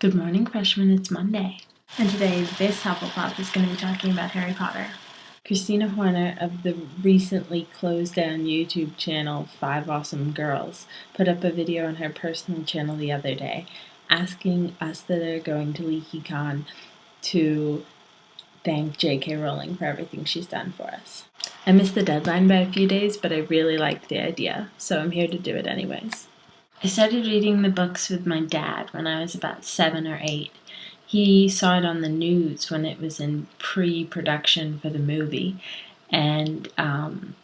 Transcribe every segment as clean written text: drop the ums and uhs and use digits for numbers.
Good morning, freshmen. It's Monday. And today, this Hufflepuff is going to be talking about Harry Potter. Christina Horner of the recently closed down YouTube channel 5 Awesome Girls put up a video on her personal channel the other day asking us that are going to LeakyCon to thank J.K. Rowling for everything she's done for us. I missed the deadline by a few days, but I really liked the idea, so I'm here to do it anyways. I started reading the books with my dad when I was about 7 or 8. He saw it on the news when it was in pre-production for the movie, and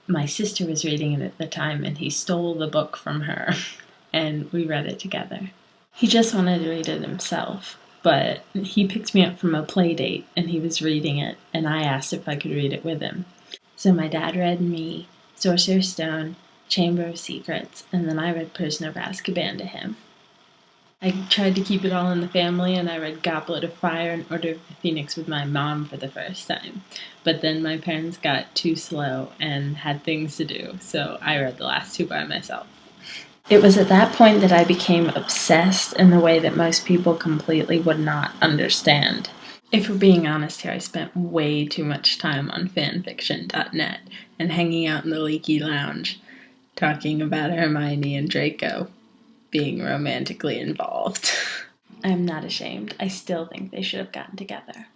my sister was reading it at the time, and he stole the book from her, and we read it together. He just wanted to read it himself, but he picked me up from a play date, and he was reading it, and I asked if I could read it with him. So my dad read me Sorcerer's Stone, Chamber of Secrets, and then I read Prisoner of Azkaban to him. I tried to keep it all in the family, and I read Goblet of Fire and Order of the Phoenix with my mom for the first time. But then my parents got too slow and had things to do, so I read the last two by myself. It was at that point that I became obsessed in the way that most people completely would not understand. If we're being honest here, I spent way too much time on fanfiction.net and hanging out in the Leaky Lounge, talking about Hermione and Draco being romantically involved. I'm not ashamed. I still think they should have gotten together.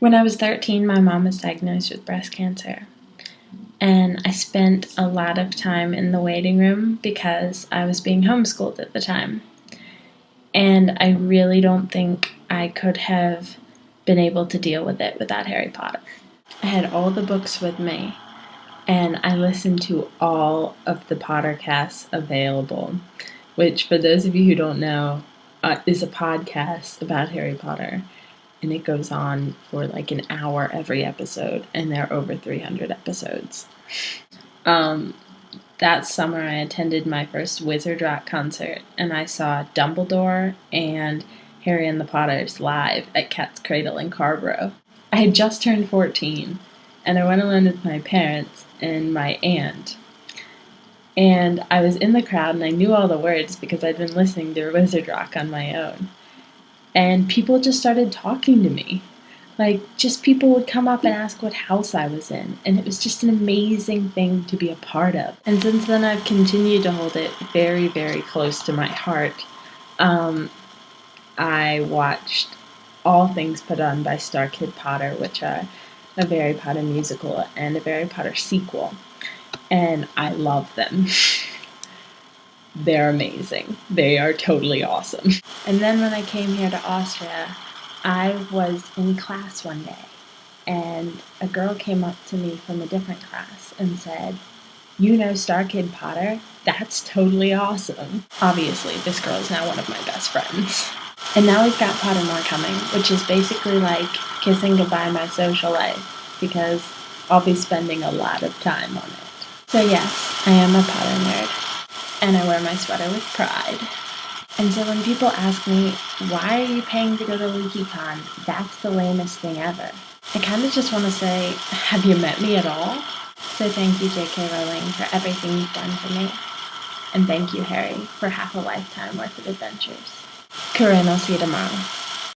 When I was 13, my mom was diagnosed with breast cancer. And I spent a lot of time in the waiting room because I was being homeschooled at the time. And I really don't think I could have been able to deal with it without Harry Potter. I had all the books with me, and I listened to all of the Pottercasts available, which, for those of you who don't know, is a podcast about Harry Potter, and it goes on for like an hour every episode, and there are over 300 episodes. That summer I attended my first Wizard Rock concert, and I saw Dumbledore and Harry and the Potters live at Cat's Cradle in Carborough. I had just turned 14, and I went alone with my parents and my aunt. And I was in the crowd, and I knew all the words because I'd been listening to Wizard Rock on my own. And people just started talking to me. Just people would come up and ask what house I was in, and it was just an amazing thing to be a part of. And since then, I've continued to hold it very, very close to my heart. I watched all things put on by Star Kid Potter, which are a Harry Potter musical and a Harry Potter sequel, and I love them. They're amazing. They are totally awesome. And then when I came here to Austria, I was in class one day, and a girl came up to me from a different class and said, "You know Star Kid Potter? That's totally awesome." Obviously, this girl is now one of my best friends. And now we've got Pottermore coming, which is basically like kissing goodbye my social life, because I'll be spending a lot of time on it. So yes, I am a Potter nerd, and I wear my sweater with pride. And so when people ask me, why are you paying to go to LeakyCon? That's the lamest thing ever. I kind of just want to say, have you met me at all? So thank you, J.K. Rowling, for everything you've done for me. And thank you, Harry, for half a lifetime worth of adventures. Corinne, I'll see you tomorrow.